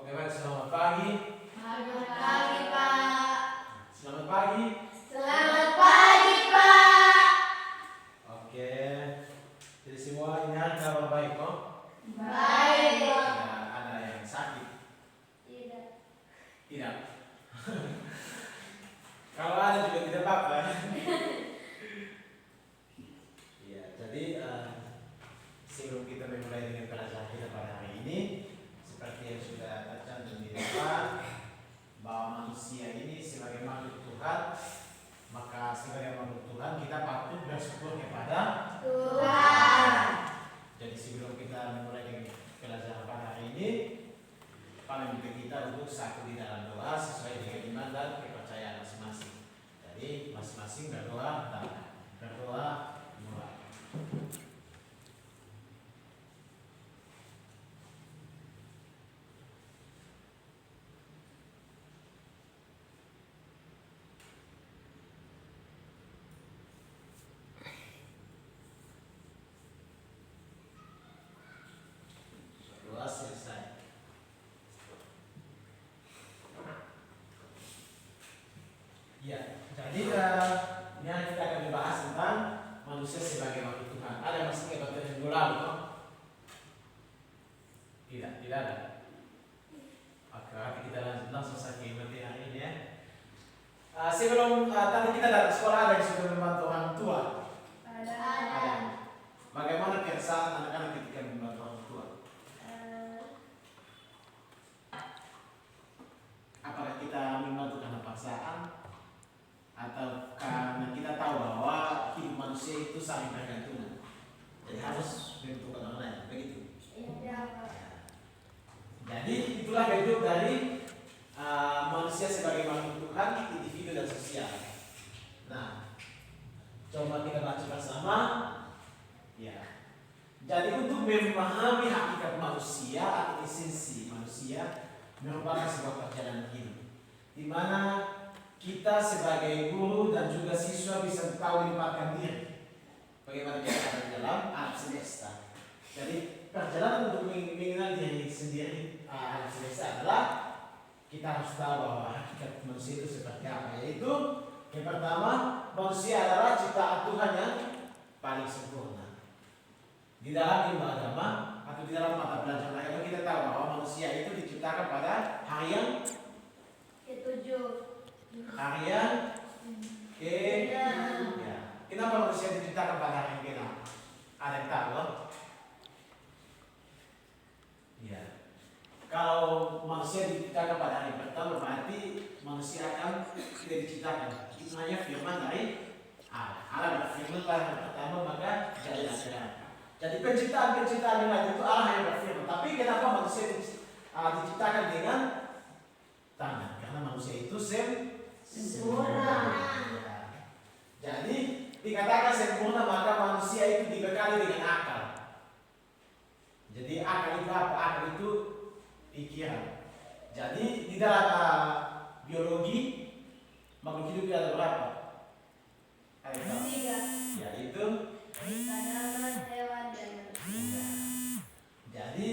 Oke, baik. Selamat pagi. Selamat pagi, Pak. Selamat pagi. Selamat pagi, Pak. Oke. Jadi semua ini ada kabar baik kok? Baik, Pak. Tidak ada yang sakit? Tidak. Tidak. Kalau ada juga tidak apa-apa. Iya, jadi sebelum kita memulai dengan pelajaran kita pada hari ini, seperti yang sudah tercantum di depan, bahwa manusia ini sebagai makhluk Tuhan, maka sebagai makhluk Tuhan kita patut bersyukur kepada Tuhan. Jadi sebelum kita memulai dengan pelajaran pada hari ini, kami minta kita untuk satu di dalam doa sesuai dengan iman dan kepercayaan masing-masing. Jadi masing-masing berdoa dan berdoa mulai. Doa selesai. Ya, jadi ini kita akan membahas tentang manusia sebagai makhluk Tuhan. Ada yang masih ingat dari minggu lalu, no? Tidak ada. Oke, kita langsung saja materi hari ini ya. Sebelum tadi kita datang sekolah ada yang sudah membantu orang tua. Ada. Bagaimana keresahan anak-anak ketika membantu orang tua? Apakah kita membantu karena paksaan atau karena kita tahu bahwa hidup manusia itu saling bergantungan, jadi harus membutuhkan orang lain, begitu? Iya, Pak. Jadi itulah bentuk dari manusia sebagai makhluk Tuhan, individu dan sosial. Nah, coba kita baca bersama. Ya. Jadi untuk memahami hakikat manusia atau esensi manusia merupakan sebuah perjalanan hidup, di mana kita sebagai guru dan juga siswa bisa tahu menempatkan diri bagaimana kita ada di dalam alam semesta. Jadi perjalanan untuk mengenal diri sendiri alam semesta adalah kita harus tahu bahwa hakikat manusia itu seperti apa. Yaitu yang pertama, manusia adalah ciptaan Tuhan yang paling sempurna. Di dalam ilmu agama atau di dalam mata pelajaran agama kita tahu bahwa manusia itu diciptakan pada hari yang Ketujuh. hari yang ya. Kenapa manusia diciptakan pada hari yang ke-6? Ada yang tahu? Ya. Kalau manusia diciptakan pada hari pertama, berarti manusia akan tidak diciptakan. Itu hanya firman dari Allah. Allah berfirman pada hari pertama, maka jadi ada. Jadi penciptaan yang lain itu Allah yang berfirman. Tapi kenapa manusia diciptakan dengan tangan? Karena manusia itu sempurna. Ya. Jadi dikatakan sempurna, maka manusia itu dibekali dengan akal. Jadi akal itu apa? Akal itu pikiran. Jadi di dalam biologi makhluk hidup ada berapa? Ada berapa? 3. Yaitu Tanaman, hewan, dan manusia. jadi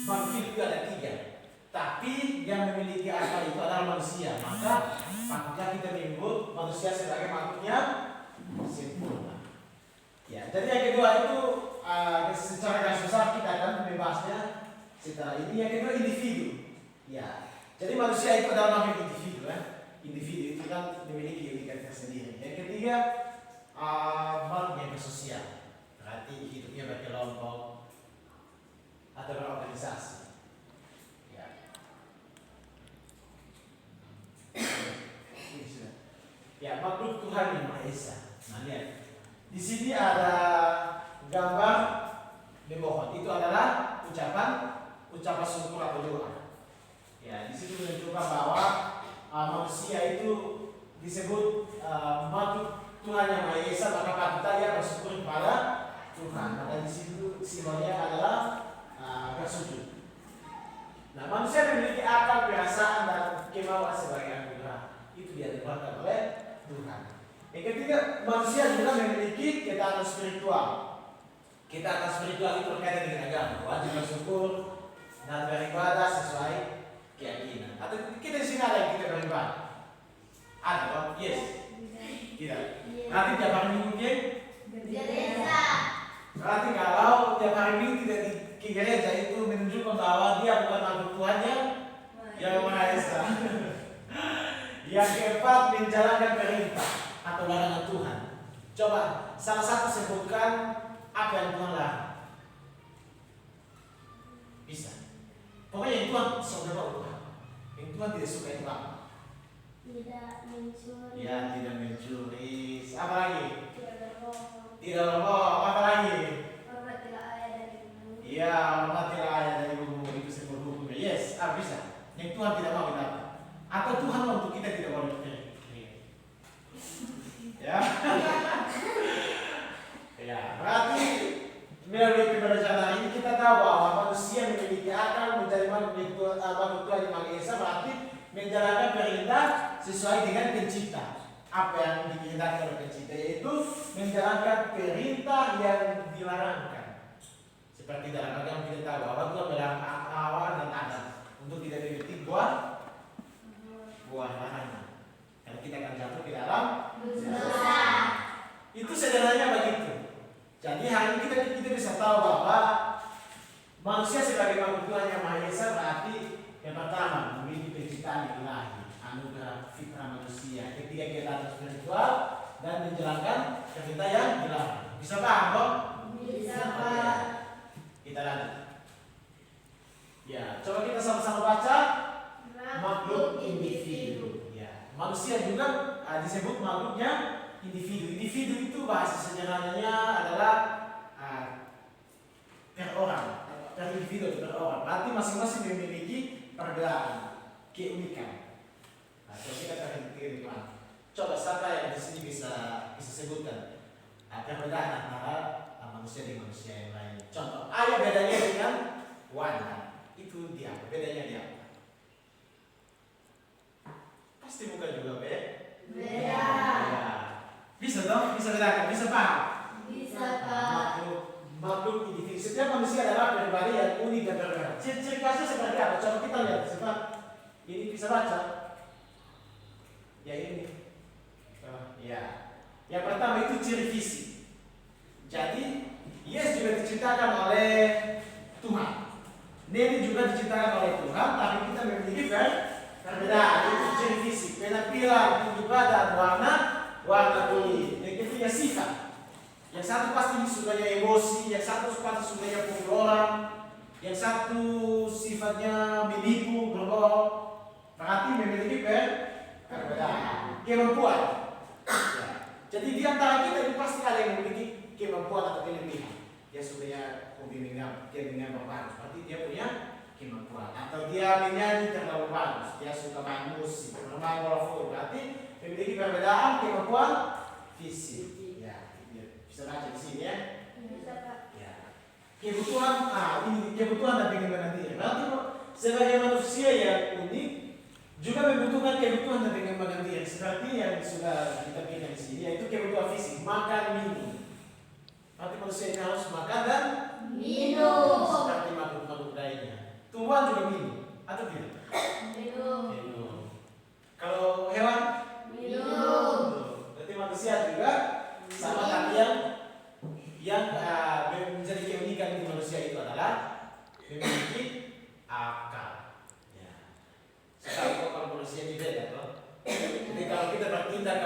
makhluk hidup itu ada 3. Tapi yang memiliki akal itu adalah manusia. Maka patutnya kita menyebut manusia sebagai makhluk yang sempurna. Ya, jadi yang kedua itu secara garis besar kita akan membahasnya setelah ini. Yang kedua individu. Ya, jadi manusia itu adalah makhluk individu, Individu itu kan memiliki uniknya tersendiri. Yang ketiga makhluk yang bersosial. Berarti hidupnya berkelompok atau berorganisasi. Ya, makhluk Tuhan yang Maha Esa. Nah, lihat. Di sini ada gambar memohon. Itu adalah ucapan syukur atau doa. Ya, di situ menunjukkan bahwa manusia itu disebut makhluk Tuhan yang Maha Esa, maka patut dia bersyukur kepada Tuhan. Maka di situ simbolnya adalah bersujud. Nah, manusia memiliki akal, perasaan dan kemauan sebagai anugerah. Itu dia diberikan oleh Tuhan. Yang ketiga, manusia juga memiliki ketaatan spiritual. Ketaatan spiritual itu berkaitan dengan agama, wajib bersyukur dan beribadah sesuai Tuhan yang Maha Esa. Yang keempat, menjalankan perintah atau larangan Tuhan. Coba salah satu sebutkan apa yang Tuhan larang. Bisa. Pokoknya yang Tuhan saudara Tuhan. Yang Tuhan tidak suka itu apa? Tidak mencuri. Ya, tidak mencuri. Apa lagi? Tidak berbohong. Tidak berbohong. Apa lagi? Hormatilah ayah dan ibu. Ya, hormatilah ayah dan ibumu, itu sebut hukumnya. Yes, bisa. Yang Tuhan tidak mau kita apa? Atau Tuhan mau untuk kita tidak boleh berkeringat. Ya. Ya, berarti melalui pembelajaran ini kita tahu bahwa manusia memiliki akal menjadi makhluk Tuhan yang Maha Esa, berarti menjalankan perintah sesuai dengan pencipta. Apa yang dikehendaki oleh pencipta, yaitu menjalankan perintah yang dilarangkan. Seperti dalam agama kita tahu bahwa Tuhan melarang Hawa dan Adam untuk tidak mengikuti buah larangan. Karena kita akan jatuh ke dalam dosa. Itu sederhananya begitu. Jadi hari ini kita bisa tahu bahwa manusia sebagai makhluk Tuhan yang Maha Esa berarti yang pertama memiliki penciptaan yang ilahi, anugerah fitrah manusia, ketiga keadaan spiritual, dan menjalankan perintah yang dilarang. Bisa paham kok? Bisa, Pak. Kita lanjut. Ya, coba kita sama-sama baca makhluk individu. Ya, manusia juga disebut makhluknya individu. Individu itu bahasa sederhananya adalah per orang, per individu atau per orang. Berarti masing-masing memiliki perbedaan, keunikan. Nah, coba kita perhatikan mana. Coba siapa yang di sini bisa sebutkan perbedaan antara manusia dengan manusia yang lain. Contoh, ayah bedanya dengan Wanda. Itu dia, bedanya dia. Pasti bukan juga beda. Bisa dong, bisa bedakan, bisa paham? Bisa, Pak. Makhluk individu. Setiap manusia adalah pribadi yang unik dan berbeda. Ciri khasnya seperti apa? Coba kita lihat. Coba ini bisa baca. Ya ini. Ya. Yang pertama itu ciri fisik. Jadi Yes juga diciptakan oleh Tuhan. Neni juga diciptakan oleh Tuhan, tapi kita memiliki perbedaan. Itu ciri fisik, penampilan, tinggi badan, warna kulit. Yang ketiga sifat. Yang satu pasti sukanya emosi, yang satu pasti sukanya pukul orang, yang satu sifatnya menipu, berbohong. Berarti memiliki perbedaan. Kemampuan. Ya. Jadi di antara kita ini pasti ada yang memiliki kemampuan atau kelebihan. Dia sukanya hobi menggambar bagus, berarti dia punya kemampuan. Atau dia menyanyi terlalu bagus, dia suka main musik, bermain bola voli, berarti memiliki perbedaan kemampuan fisik. Ya, bisa baca di sini ya. Bisa, Pak. Ya. Kebutuhan, ini kebutuhan dan pengembangan diri. Berarti sebagai manusia yang unik juga membutuhkan kebutuhan dan pengembangan diri. Seperti yang sudah kita pilih di sini, yaitu kebutuhan fisik, makan, minum. Berarti manusia ini harus makan dan minum. Seperti makhluk-makhluk lainnya. Tumbuhan juga minum atau tidak? Minum. Minum. Kalau hewan? Minum. Berarti manusia juga sama, tapi yang menjadi keunikan di manusia itu adalah memiliki akal. Ya. Sekarang kalau manusia ini beda, toh. Jadi kalau kita bertindak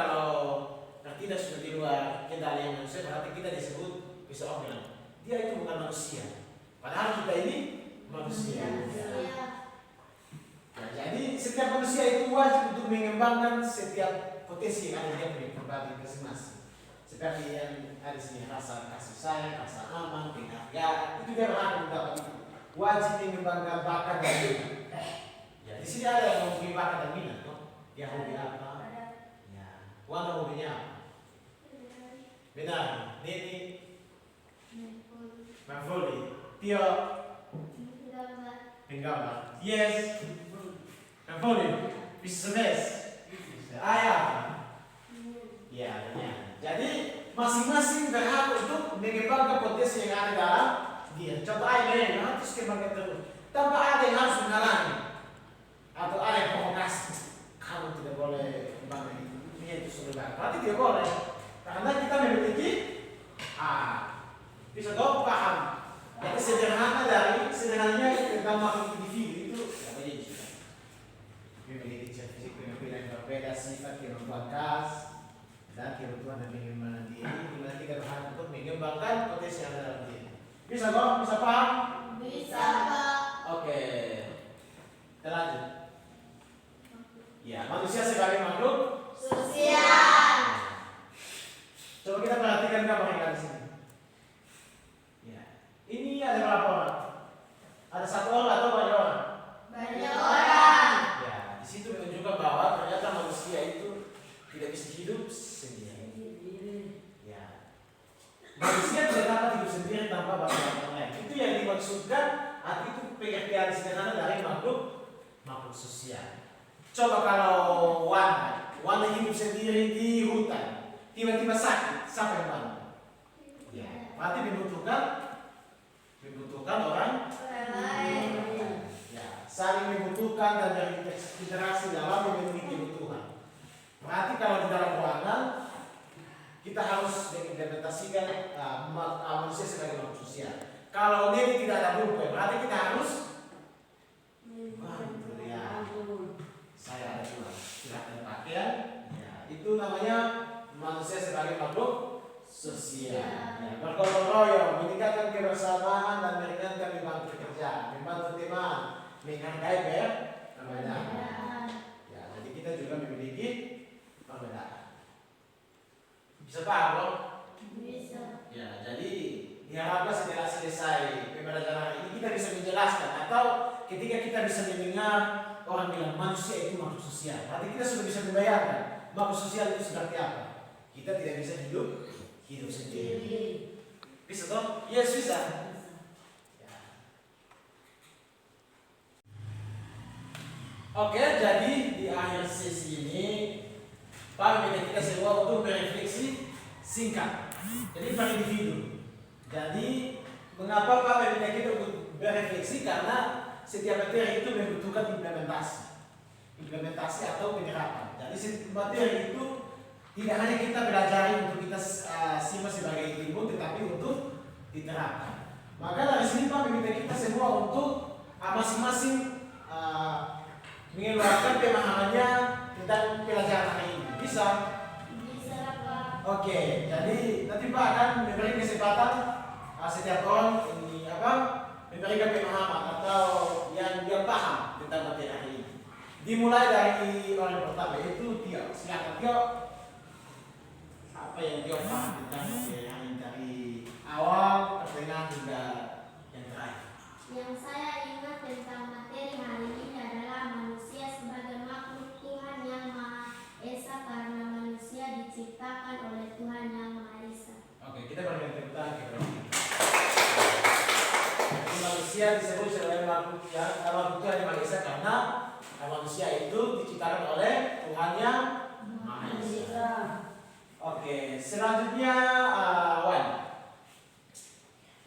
sudah di luar kendali manusia, berarti kita disebut bisa orang bilang dia itu bukan manusia. Padahal kita ini manusia. Ya, jadi setiap manusia itu wajib untuk mengembangkan setiap potensi yang ada di dia punya pribadi masing-masing. Seperti yang ada di sini, rasa kasih sayang, rasa aman, penghargaan, itu dia berhak mendapat itu. Wajib mengembangkan bakat dan minat. Ya, di sini ada yang mempunyai bakat dan minat, toh. Dia hobi apa? Ya, Wanda hobinya apa? Benar, Neni main voli, Tio menggambar. Yes, main voli, bisa semes. Ayah. Ya, benar. Jadi masing-masing berhak untuk mengembangkan potensi yang ada dalam dia. Contoh ayah harus kembangkan terus. Tanpa ada yang harus menghalangi atau ada yang provokasi. Kamu tidak boleh kembangkan itu sudah. Berarti tidak boleh. Karena kita memiliki bisa kau paham. Jadi sederhananya tentang makhluk individu itu memangkas dan kebutuhan dan keinginan diri, dimana kita berhak untuk mengembangkan potensi yang ada dalam diri. Bisa kok? Bisa paham? Bisa, Pak. Oke. Kita lanjut. Ya, manusia sebagai makhluk Sosial. coba kita perhatikan gambar yang ada di sini. Ya. Ini ada berapa orang? Ada satu orang atau banyak orang? Banyak orang. Ya, di situ menunjukkan bahwa ternyata manusia itu tidak bisa hidup sendiri. Ya. Manusia tidak dapat hidup sendiri tanpa bantuan orang lain. Itu yang dimaksudkan, atau itu pengertian sederhana dari makhluk sosial. Coba kalau Wana hidup sendiri di hutan, tiba-tiba sakit, siapa yang bantu? Ya, berarti membutuhkan orang Lain. ya, saling membutuhkan dan dari interaksi dalam memenuhi kebutuhan. Berarti kalau di dalam ruangan kita harus mengimplementasikan manusia sebagai makhluk sosial. Kalau ini tidak ada blueprint, berarti kita harus bantu ya. Saya ada pula silahkan pakaian. Ya, itu namanya manusia sebagai makhluk sosial. Ya, bergotong royong, meningkatkan kebersamaan dan meringankan beban pekerjaan, membantu teman, menghargai perbedaan. Ya, jadi kita juga memiliki perbedaan. Bisa paham loh? Bisa. Ya, jadi diharapkan setelah selesai pembelajaran ini kita bisa menjelaskan, atau ketika kita bisa mendengar orang bilang manusia itu makhluk sosial, berarti kita sudah bisa membayangkan makhluk sosial itu seperti apa. Kita tidak bisa hidup sendiri. Bisa toh? Yes, bisa. Ya. Oke, jadi di akhir sesi ini Pak meminta kita semua untuk berefleksi singkat. Jadi per individu. Jadi mengapa Pak meminta kita untuk berefleksi? Karena setiap materi itu membutuhkan implementasi atau penerapan. Jadi setiap materi itu tidak hanya kita belajar untuk kita simak sebagai ilmu, tetapi untuk diterapkan. Maka dari sini Pak meminta kita semua untuk masing-masing mengeluarkan pemahamannya tentang pelajaran hari ini. Bisa? Bisa, Pak. Oke, jadi nanti Pak akan memberi kesempatan setiap orang ini memberikan pemahaman atau yang dia paham tentang materi hari ini. Dimulai dari orang yang pertama, yaitu Tio. Silakan Tio. Apa yang Tio paham tentang materi hari ini dari awal, pertengahan hingga yang terakhir? Yang saya ingat tentang materi hari ini adalah manusia sebagai makhluk Tuhan yang Maha Esa, karena manusia diciptakan oleh Tuhan yang Maha Esa. Oke, kita berikan tepuk tangan kepada kita. Manusia disebut sebagai makhluk Tuhan yang Maha Esa karena manusia itu diciptakan oleh Tuhan yang Maha Esa. Oke, selanjutnya Wan.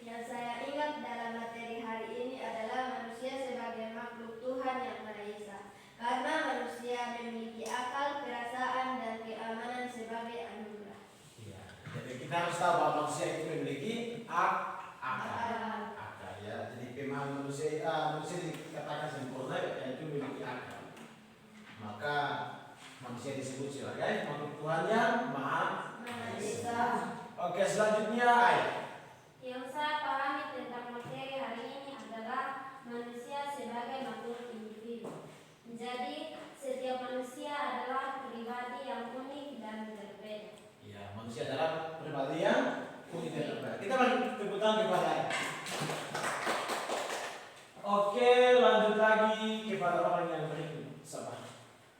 Yang saya ingat dalam materi hari ini adalah manusia sebagai makhluk Tuhan yang Maha Esa, karena manusia memiliki akal, perasaan, dan keamanan sebagai anugerah. Ya, jadi kita harus tahu bahwa manusia itu memiliki akal. Ya, jadi pemahaman manusia dikatakan sempurna yaitu memiliki akal. Maka manusia disebut sebagai makhluk Tuhan yang Maha Esa. Oke, selanjutnya Ayah. Yang saya pahami tentang materi hari ini adalah manusia sebagai makhluk individu. Jadi, setiap manusia adalah pribadi yang unik dan berbeda. Ya, manusia adalah pribadi yang unik dan berbeda. Kita beri tepuk tangan kepada Ayah. Oke, lanjut lagi kepada orang yang berikut. Sabar.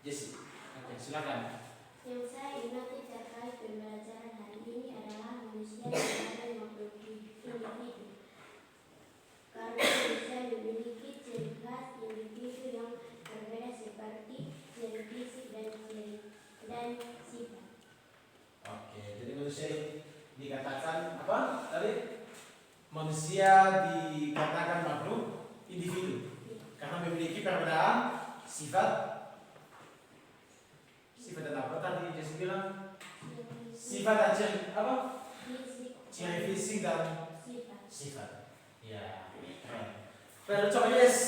Jesse. Oke, silakan. Yang saya ingat terkait pembelajaran hari ini adalah manusia sebagai makhluk individu. Karena manusia memiliki ciri khas individu yang berbeda seperti ciri fisik dan sifat. Oke, jadi manusia dikatakan apa tadi? Manusia dikatakan makhluk individu karena memiliki perbedaan sifat dan apa tadi Jesse bilang? Sifat dan ciri apa? Ciri fisik dan sifat. Ya, keren. Coba Yes.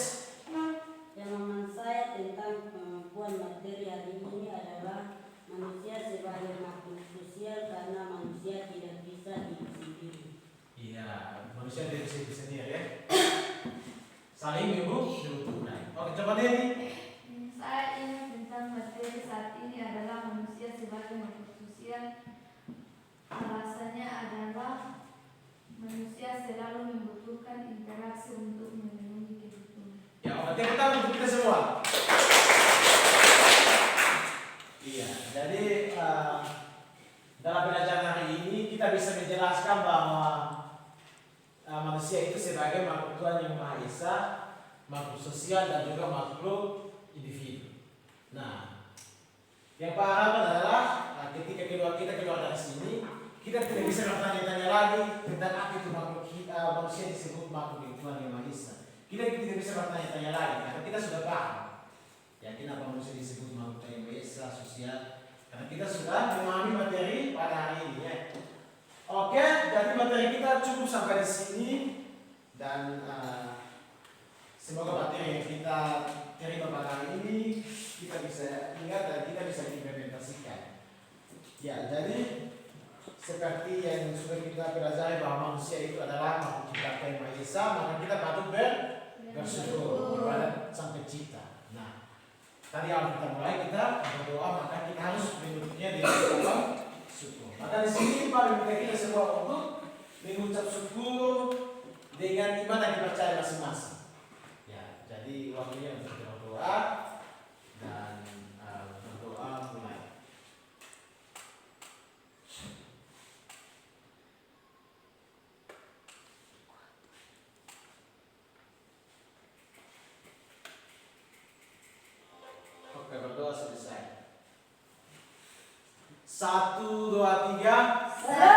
Pemahaman saya tentang kemampuan materi hari ini adalah manusia Coba Neni. Saya ingat tentang materi saat ini adalah manusia sebagai makhluk sosial. Alasannya adalah manusia selalu membutuhkan interaksi untuk memenuhi kebutuhan. Ya, oke, pertama untuk kita semua. Iya, jadi dalam pelajaran hari ini kita bisa menjelaskan bahwa manusia itu sebagai makhluk Tuhan yang Maha Esa, makhluk sosial dan juga makhluk individu. Nah, yang paham adalah ketika kita keluar dari sini, kita tidak bisa bertanya-tanya lagi tentang apa itu manusia disebut makhluk Tuhan yang Maha Esa. Kita tidak bisa bertanya-tanya lagi karena kita sudah paham. Ya, kenapa manusia disebut makhluk Tuhan yang Maha Esa, sosial? Karena kita sudah memahami materi pada hari ini ya. Oke, jadi materi kita cukup sampai di sini dan semoga materi yang kita terima pada hari ini kita bisa ingat dan kita bisa implementasikan. Ya, jadi seperti yang sudah kita pelajari bahwa manusia itu adalah makhluk ciptaan yang Maha Esa, maka kita patut bersyukur kepada Sang Pencipta. Nah, tadi awal kita mulai kita berdoa, maka kita harus menyebutnya di dalam syukur. Maka di sini Pak meminta kita semua untuk mengucap syukur dengan iman yang dipercaya masing-masing. Ya, jadi waktunya untuk berdoa dan berdoa mulai. Oke, berdoa selesai. 1, 2, 3.